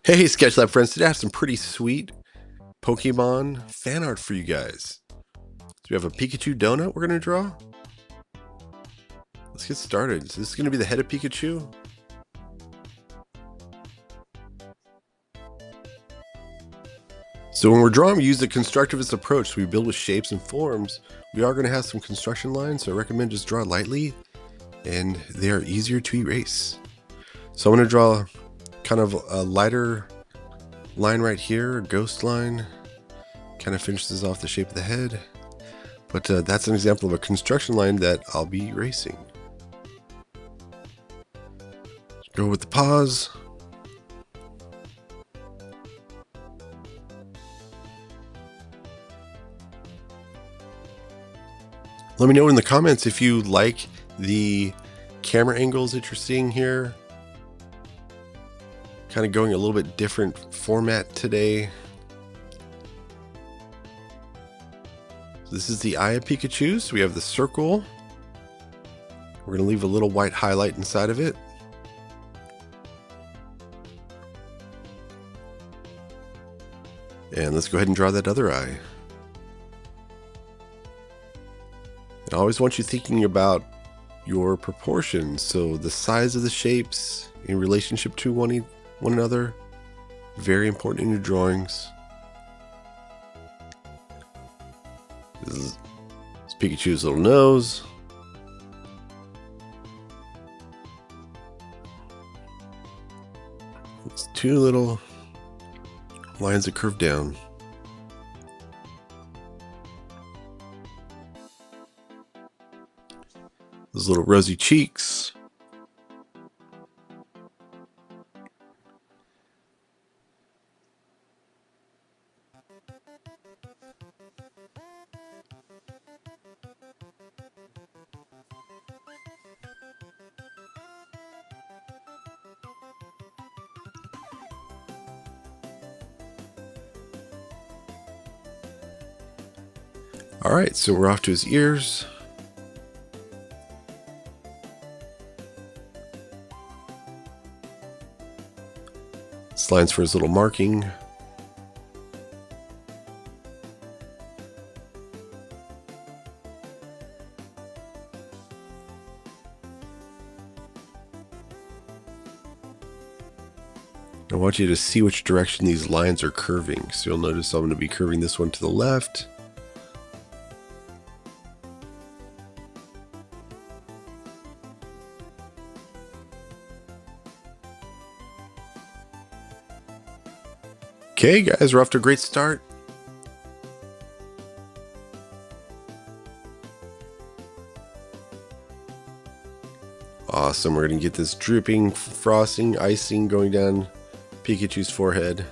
Hey, Sketchlab friends, today I have some pretty sweet Pokemon fan art for you guys. So we have a Pikachu donut we're going to draw. Let's get started. So this is going to be the head of Pikachu. So when we're drawing, we use the constructivist approach. So we build with shapes and forms. We are going to have some construction lines, so I recommend just draw lightly, and they are easier to erase. So I'm going to draw kind of a lighter line right here, a ghost line. Kind of finishes off the shape of the head. But that's an example of a construction line that I'll be erasing. Go with the pause. Let me know in the comments if you like the camera angles that you're seeing here. Kind of going a little bit different format today. So this is the eye of Pikachu. So we have the circle. We're going to leave a little white highlight inside of it. And let's go ahead and draw that other eye. I always want you thinking about your proportions. So the size of the shapes in relationship to one another, very important in your drawings. This is Pikachu's little nose. It's two little lines that curve down. Those little rosy cheeks. All right, so we're off to his ears. This line's for his little marking. I want you to see which direction these lines are curving. So you'll notice I'm going to be curving this one to the left. Okay, guys, we're off to a great start. Awesome, we're going to get this dripping frosting, icing going down Pikachu's forehead.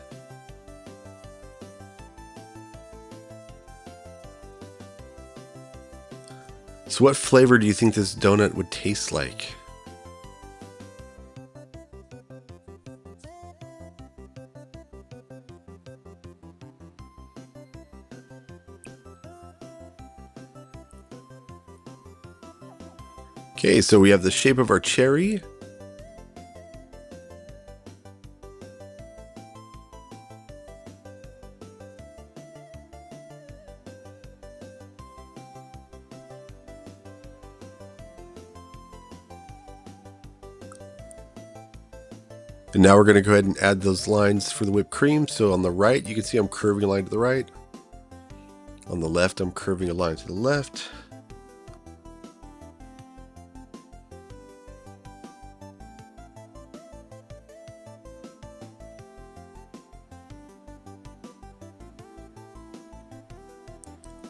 So what flavor do you think this donut would taste like? Okay, so we have the shape of our cherry. And now we're going to go ahead and add those lines for the whipped cream. So on the right, you can see I'm curving a line to the right. On the left, I'm curving a line to the left.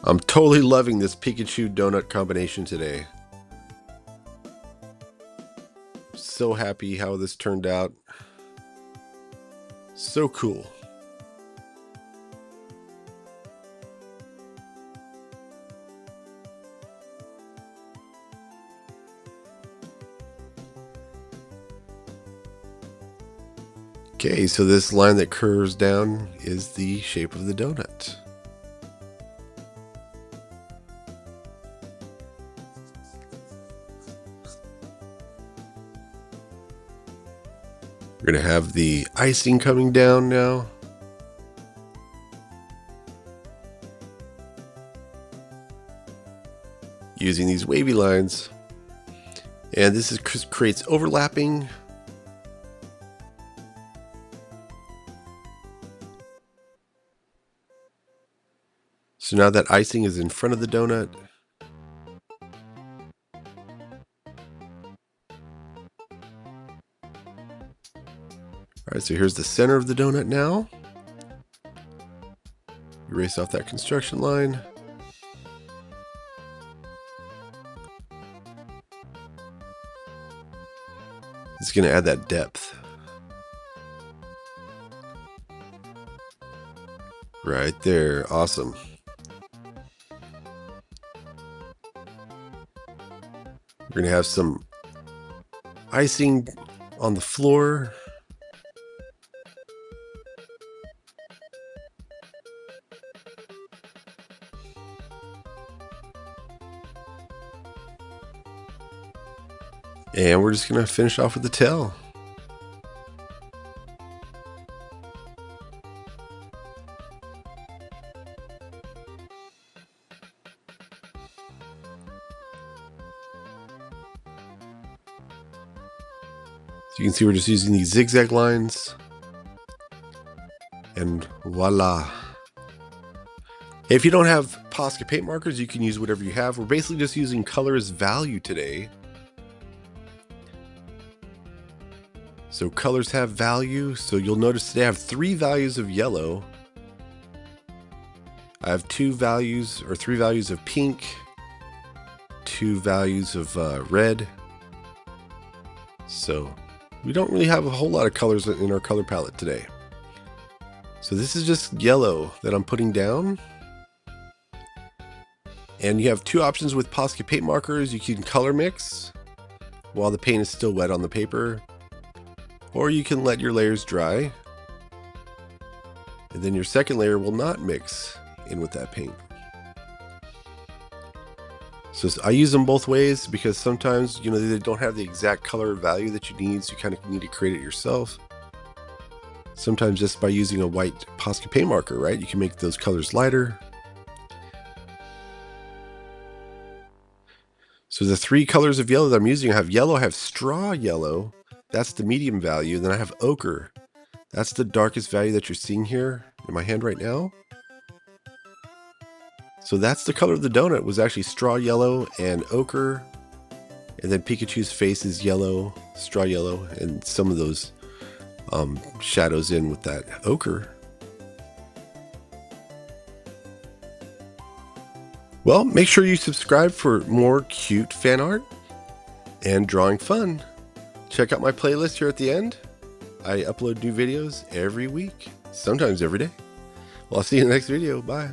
I'm totally loving this Pikachu donut combination today. So happy how this turned out. So cool. Okay, so this line that curves down is the shape of the donut. We're going to have the icing coming down now. Using these wavy lines. And this creates overlapping. So now that icing is in front of the donut. All right, so here's the center of the donut now. Erase off that construction line. It's going to add that depth. Right there, awesome. We're going to have some icing on the floor. And we're just going to finish off with the tail. So you can see we're just using these zigzag lines. And voila. If you don't have Posca paint markers, you can use whatever you have. We're basically just using color as value today. So colors have value. So you'll notice today I have 3 values of yellow. I have 3 values of pink, 2 values of red. So we don't really have a whole lot of colors in our color palette today. So this is just yellow that I'm putting down. And you have 2 options with Posca paint markers. You can color mix while the paint is still wet on the paper, or you can let your layers dry, and then your second layer will not mix in with that paint. So I use them both ways because sometimes, you know, they don't have the exact color value that you need, so you kind of need to create it yourself. Sometimes just by using a white Posca paint marker, right, you can make those colors lighter. So the 3 colors of yellow that I'm using, I have yellow, I have straw yellow, that's the medium value. Then I have ochre, that's the darkest value that you're seeing here in my hand right now. So that's the color of the donut, was actually straw yellow and ochre. And then Pikachu's face is yellow, straw yellow, and some of those shadows in with that ochre. Well, make sure you subscribe for more cute fan art and drawing fun. Check out my playlist here at the end. I upload new videos every week, sometimes every day. Well, I'll see you in the next video. Bye.